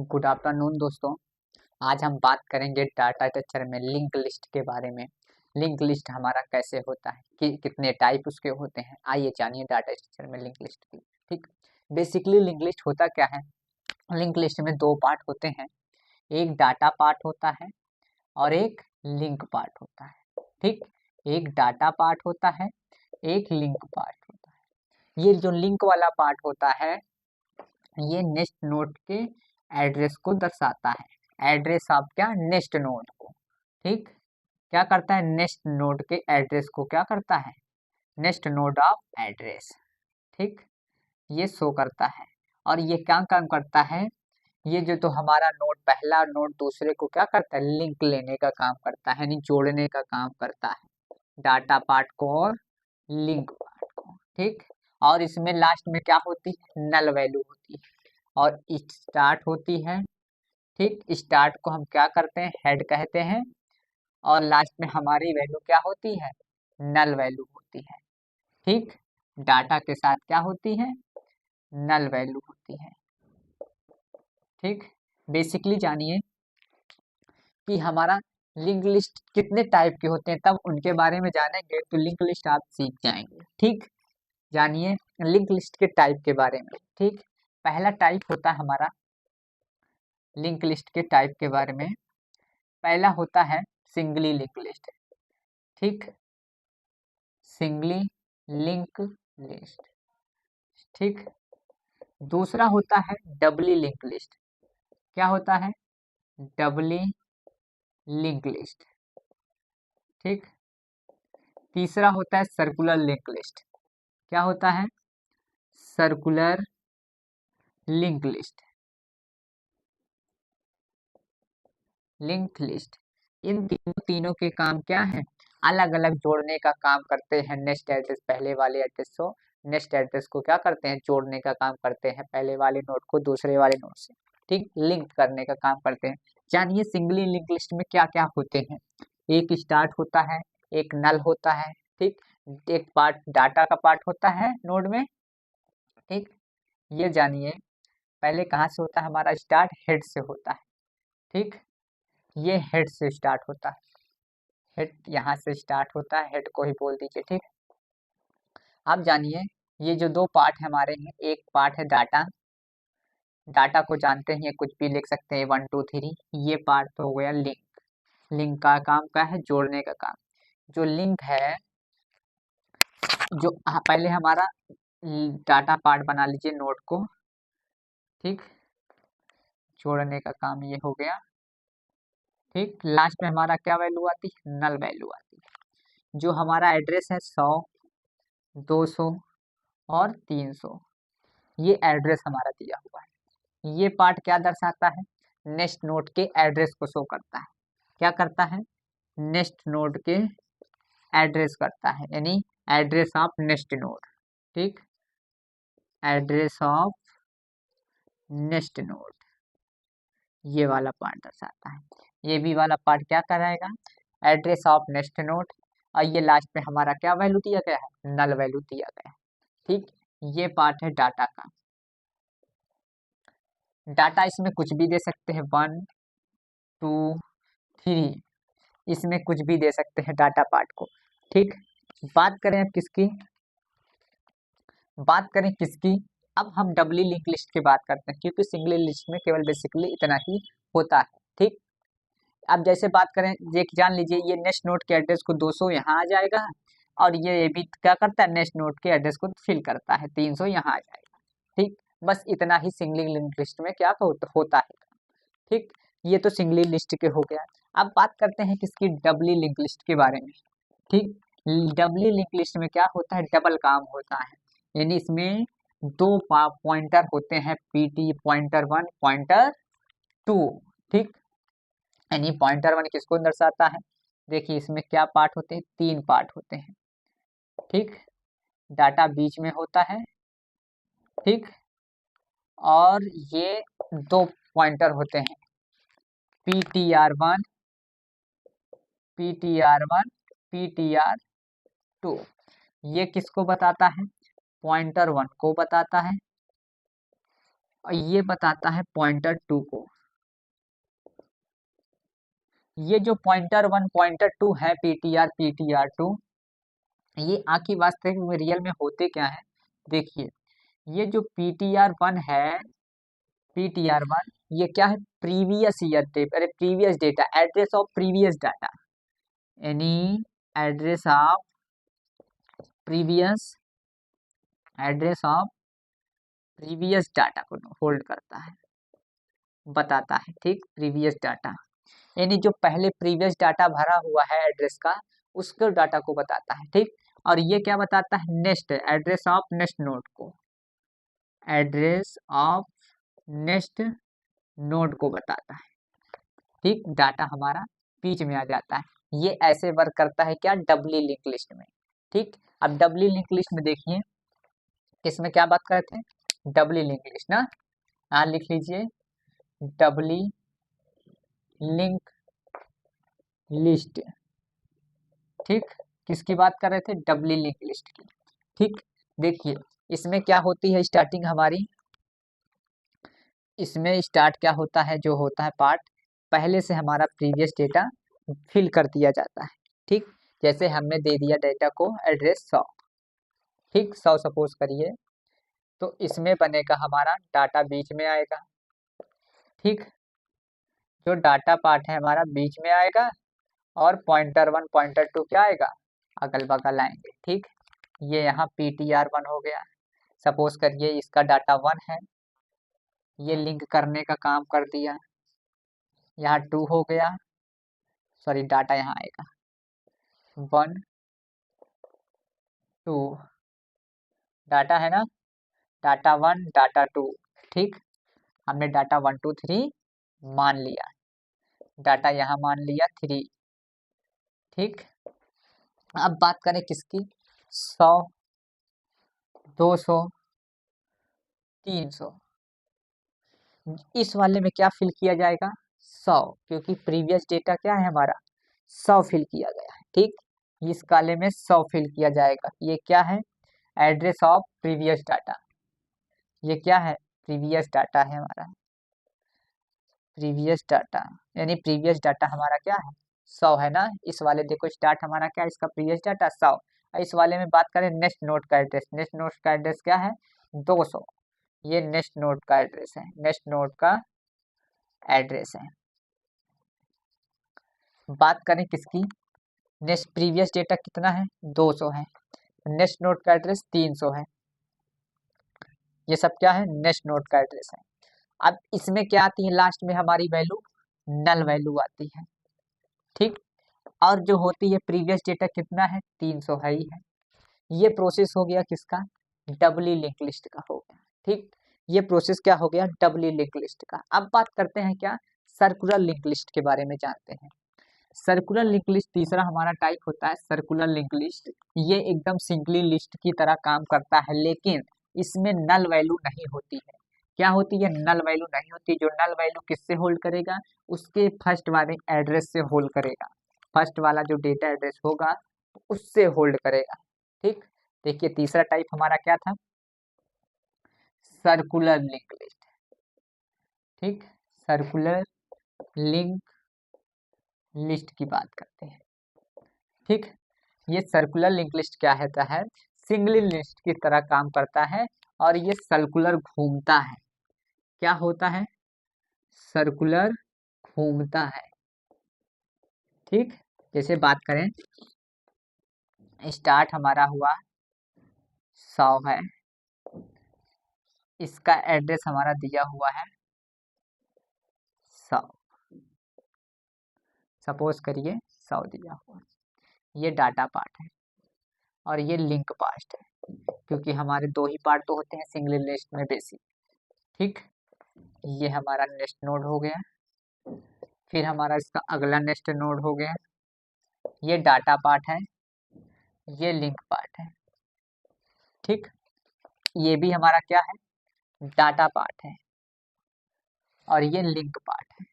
Good afternoon दोस्तों। आज हम बात करेंगे डाटा स्ट्रक्चर में लिंक लिस्ट के बारे में। लिंक लिस्ट हमारा कैसे होता है, कि कितने टाइप उसके होते हैं, आइए जानिए डाटा स्ट्रक्चर में लिंक लिस्ट की। ठीक, बेसिकली लिंक लिस्ट होता क्या है। लिंक लिस्ट में दो पार्ट होते हैं, एक डाटा पार्ट होता है और एक लिंक पार्ट होता है। ठीक, एक डाटा पार्ट होता है, एक लिंक पार्ट होता है। ये जो लिंक वाला पार्ट होता है ये नेक्स्ट नोड के एड्रेस को दर्शाता है। एड्रेस ऑफ क्या, नेक्स्ट नोड को। ठीक, क्या करता है, नेक्स्ट नोड के एड्रेस को क्या करता है, नेक्स्ट नोड ऑफ एड्रेस। ठीक, ये शो करता है। और ये क्या काम करता है, ये जो तो हमारा नोड, पहला नोड दूसरे को क्या करता है, लिंक लेने का काम करता है, यानी जोड़ने का काम करता है, डाटा पार्ट को और लिंक पार्ट को। ठीक, और इसमें लास्ट में क्या होती है, नल वैल्यू होती है और स्टार्ट होती है। ठीक, स्टार्ट को हम क्या करते हैं, हेड कहते हैं, और लास्ट में हमारी वैल्यू क्या होती है, नल वैल्यू होती है। ठीक, डाटा के साथ क्या होती है, नल वैल्यू होती है। ठीक, बेसिकली जानिए कि हमारा लिंक लिस्ट कितने टाइप के होते हैं, तब उनके बारे में जानेंगे तो लिंक लिस्ट आप सीख जाएंगे। ठीक, जानिए लिंक लिस्ट के टाइप के बारे में। ठीक, पहला टाइप होता है हमारा लिंक लिस्ट के टाइप के बारे में, पहला होता है सिंगली लिंक लिस्ट। ठीक, सिंगली लिंक लिस्ट। ठीक, दूसरा होता है डबली लिंक लिस्ट। क्या होता है, डबली लिंक लिस्ट। ठीक, तीसरा होता है सर्कुलर लिंक लिस्ट। क्या होता है, circular link list, link list. इन तीनों के काम क्या है, अलग अलग जोड़ने का काम करते हैं। नेक्स्ट एड्रेस पहले वाले एड्रेस को, नेक्स्ट एड्रेस को क्या करते हैं, जोड़ने का काम करते हैं, पहले वाले नोड को दूसरे वाले नोड से। ठीक, लिंक करने का काम करते हैं। जानिए सिंगली लिंक लिस्ट में क्या क्या होते हैं। एक स्टार्ट होता है, एक नल होता है। ठीक, एक पार्ट डाटा का पार्ट होता है नोड में। ठीक, ये जानिए पहले कहाँ से होता है, हमारा स्टार्ट हेड से होता है। ठीक, ये हेड से स्टार्ट होता है, हेड यहाँ से स्टार्ट होता है, हेड को ही बोल दीजिए। ठीक, अब जानिए ये जो दो पार्ट है हमारे हैं, एक पार्ट है डाटा, डाटा को जानते हैं, कुछ भी लिख सकते हैं 1 2 3। ये पार्ट तो हो गया लिंक, लिंक का काम क्या है, जोड़ने का काम। जो लिंक है, जो पहले हमारा डाटा पार्ट बना लीजिए नोड को। ठीक, जोड़ने का काम ये हो गया। ठीक, लास्ट में हमारा क्या वैल्यू आती है, नल वैल्यू आती है। जो हमारा एड्रेस है 100 200 और 300, ये एड्रेस हमारा दिया हुआ है। ये पार्ट क्या दर्शाता है, नेक्स्ट नोड के एड्रेस को शो करता है। क्या करता है, नेक्स्ट नोड के एड्रेस करता है, यानी एड्रेस ऑफ नेक्स्ट नोड। ठीक, एड्रेस ऑफ नेक्स्ट नोड, ये वाला पार्ट दर्शाता है। ये भी वाला पार्ट क्या कराएगा, एड्रेस ऑफ नेक्स्ट नोड। और ये लास्ट में हमारा क्या वैल्यू दिया गया है, नल वैल्यू दिया गया है। ठीक, ये पार्ट है डाटा का। डाटा इसमें कुछ भी दे सकते हैं, 1 2 3, इसमें कुछ भी दे सकते हैं डाटा पार्ट को। ठीक, बात करें अब किसकी, बात करें किसकी, अब हम डबली लिंक लिस्ट की बात करते हैं, क्योंकि सिंगल लिस्ट में केवल बेसिकली इतना ही होता है। ठीक, अब जैसे बात करें, ये जान लीजिए ये नेक्स्ट नोड के एड्रेस को 200 यहाँ आ जाएगा, और ये भी क्या करता है, नेक्स्ट नोड के एड्रेस को फिल करता है, 300 यहाँ आ जाएगा। ठीक, बस इतना ही सिंगल लिंक लिस्ट में क्या होता है। ठीक, ये तो सिंगली लिस्ट के हो गया। अब बात करते हैं किसकी, डबली लिंक लिस्ट के बारे में। ठीक, डबली लिंक लिस्ट में क्या होता है, डबल काम होता है, यानी इसमें दो पॉइंटर होते हैं, पीटी पॉइंटर 1 पॉइंटर 2। ठीक, यानी पॉइंटर 1 किसको दर्शाता है, देखिए इसमें क्या पार्ट होते हैं, 3 पार्ट होते हैं। ठीक, डाटा बीच में होता है। ठीक, और ये दो पॉइंटर होते हैं, ptr1 ptr1 ptr2। ये किसको बताता है, पॉइंटर 1 को बताता है, और ये बताता है पॉइंटर टू को। ये जो पॉइंटर वन पॉइंटर टू है पीटीआर टू, ये आखिर वास्तविक में रियल में होते क्या है? देखिए, ये जो पीटीआर वन है, पीटीआर वन ये क्या है? प्रीवियस ईयर डेटा, अरे previous data, address of previous data, यानी address of previous, address of previous data को होल्ड करता है, बताता है। ठीक, प्रीवियस डाटा यानी जो पहले प्रीवियस डाटा भरा हुआ है एड्रेस का, उसके डाटा को बताता है। ठीक, और ये क्या बताता है? Next, address of next node को, एड्रेस ऑफ नेक्स्ट नोड को बताता है। ठीक, डाटा हमारा बीच में आ जाता है। ये ऐसे वर्क करता है क्या? डबली लिंक लिस्ट में। ठीक, अब डबली लिंक लिस्ट में देखिए, इसमें क्या बात करते हैं? डबली लिंक लिस्ट ना, हाँ लिख लीजिए, डबली लिंक लिस्ट। ठीक, किसकी बात कर रहे थे? डबली लिंक लिस्ट की। ठीक, देखिए इसमें क्या होती है स्टार्टिंग हमारी, इसमें स्टार्ट क्या होता है? जो होता है पार्ट, पहले से हमारा प्रीवियस डेटा फिल कर दिया जाता है। ठीक, जैसे हमने दे दिया डेटा को एड्रेस 100, ठीक 100 सपोज करिए, तो इसमें बनेगा हमारा डाटा बीच में आएगा। ठीक, जो डाटा पार्ट है हमारा बीच में आएगा, और पॉइंटर वन पॉइंटर टू क्या आएगा? अगल बगल आएंगे। ठीक, ये यहाँ पीटीआर वन हो गया, सपोज करिए इसका डाटा 1 है, ये लिंक करने का काम कर दिया। यहाँ 2 हो गया, सॉरी डाटा यहाँ आएगा 1 2, डाटा है ना, डाटा 1 डाटा 2। ठीक, हमने डाटा 1 2 3 मान लिया, डाटा यहाँ मान लिया 3। ठीक, अब बात करें किसकी? 100 200 300, इस वाले में क्या फिल किया जाएगा? 100, क्योंकि प्रीवियस डेटा क्या है हमारा? 100 फिल किया गया है। ठीक, इस काले में 100 फिल किया जाएगा। ये क्या है? Address of previous data. ये क्या है? प्रीवियस डाटा है हमारा, प्रीवियस डाटा, यानी प्रीवियस डाटा हमारा क्या है? 100 है ना। इस वाले देखो स्टार्ट हमारा क्या है? इसका प्रीवियस डाटा 100। इस वाले में बात करें नेक्स्ट नोड का एड्रेस, नेक्स्ट नोड का एड्रेस क्या है? 200। ये नेक्स्ट नोड का एड्रेस है, नेक्स्ट नोड का एड्रेस है। बात करें किसकी? नेक्स्ट प्रीवियस डेटा कितना है? 200 है, नेक्स्ट नोड का एड्रेस 300 है। ये सब क्या है? नेक्स्ट नोड का एड्रेस है। अब इसमें क्या आती है लास्ट में हमारी वैल्यू? नल वैल्यू आती है। ठीक, और जो होती है प्रीवियस डेटा कितना है? 300 है ही है। ये प्रोसेस हो गया किसका? डबली लिंक लिस्ट का हो गया। ठीक, ये प्रोसेस क्या हो गया? डबली लिंक लिस्ट का। अब बात करते हैं क्या? सर्कुलर लिंक लिस्ट के बारे में जानते हैं। सर्कुलर लिंक लिस्ट तीसरा हमारा टाइप होता है सर्कुलर लिंक लिस्ट। ये एकदम सिंगली लिस्ट की तरह काम करता है, लेकिन इसमें नल वैल्यू नहीं होती है। क्या होती है? नल वैल्यू नहीं होती। जो नल वैल्यू किससे होल्ड करेगा? उसके फर्स्ट वाले एड्रेस से होल्ड करेगा। फर्स्ट वाला जो डेटा एड्रेस होगा उससे होल्ड करेगा। ठीक, देखिए तीसरा टाइप हमारा क्या था? Circular link list. ठीक, सर्कुलर लिंक लिस्ट की बात करते हैं। ठीक, ये सर्कुलर लिंक लिस्ट क्या होता है? सिंगल लिस्ट की तरह काम करता है, और ये सर्कुलर घूमता है। क्या होता है? सर्कुलर घूमता है। ठीक, जैसे बात करें स्टार्ट हमारा हुआ 100 है, इसका एड्रेस हमारा दिया हुआ है 100, सपोज करिए 100 दिया हुआ। ये डाटा पार्ट है और ये लिंक पार्ट है, क्योंकि हमारे दो ही पार्ट तो होते हैं सिंगल लिस्ट में बेसिक। ठीक, ये हमारा नेक्स्ट नोड हो गया, फिर हमारा इसका अगला नेक्स्ट नोड हो गया। ये डाटा पार्ट है, ये लिंक पार्ट है। ठीक, ये भी हमारा क्या है? डाटा पार्ट है, और ये लिंक पार्ट है।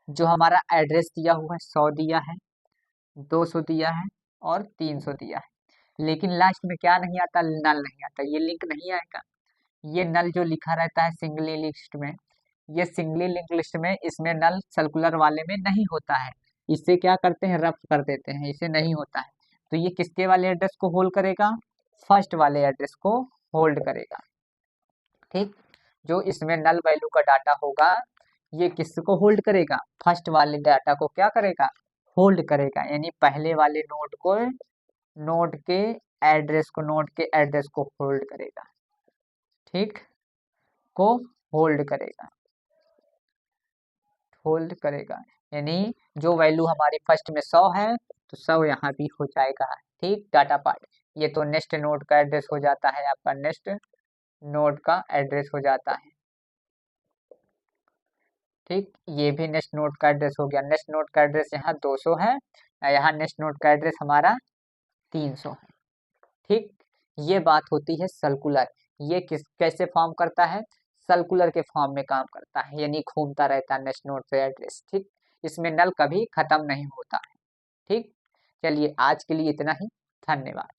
जो हमारा एड्रेस दिया हुआ है 100 दिया है, 200 दिया है और 300 दिया है, लेकिन लास्ट में क्या नहीं आता? नल नहीं आता, ये लिंक नहीं आएगा। ये नल जो लिखा रहता है सिंगली लिस्ट में, ये सिंगली लिंक लिस्ट में इसमें नल सर्कुलर वाले में नहीं होता है। इसे क्या करते हैं, रफ कर देते हैं, इसे नहीं होता है। तो ये किसके वाले एड्रेस को होल्ड करेगा, फर्स्ट वाले एड्रेस को होल्ड करेगा। ठीक, जो इसमें नल वैल्यू का डाटा होगा ये किसको होल्ड करेगा, फर्स्ट वाले डाटा को क्या करेगा, होल्ड करेगा, यानी पहले वाले नोड को, नोड के एड्रेस को होल्ड करेगा। ठीक, को होल्ड करेगा, होल्ड करेगा, यानी जो वैल्यू हमारी फर्स्ट में 100 है तो 100 यहाँ भी हो जाएगा। ठीक, डाटा पार्ट ये तो नेक्स्ट नोड का एड्रेस हो जाता है, आपका नेक्स्ट नोड का एड्रेस हो जाता है। ठीक, ये भी नेक्स्ट नोड का एड्रेस हो गया। नेक्स्ट नोड का एड्रेस यहाँ 200 है, यहाँ नेक्स्ट नोड का एड्रेस हमारा 300 है। ठीक, ये बात होती है सर्कुलर। ये कैसे फॉर्म करता है, सर्कुलर के फॉर्म में काम करता है, यानी घूमता रहता है नेक्स्ट नोड से एड्रेस। ठीक, इसमें नल कभी खत्म नहीं होता है। ठीक, चलिए आज के लिए इतना ही, धन्यवाद।